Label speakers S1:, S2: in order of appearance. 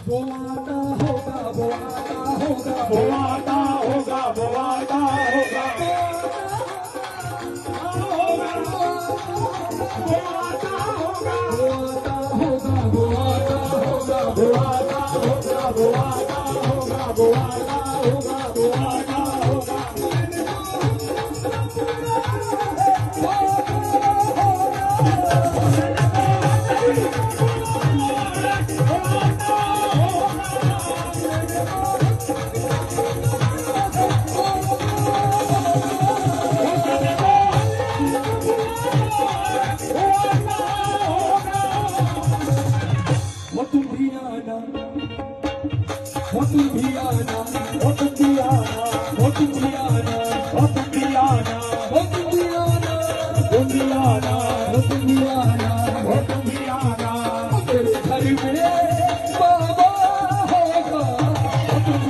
S1: वो आता होगा, वो आता होगा,
S2: वो आता होगा, वो आता होगा, वो आता होगा,
S1: वो आता होगा, वो आता होगा,
S2: वो आता होगा, वो आता होगा, वो आता होगा, वो आता होगा।
S1: वो तुम भी आना, वो तुम भी आना,
S2: वो तुम भी आना,
S1: वो तुम भी आना,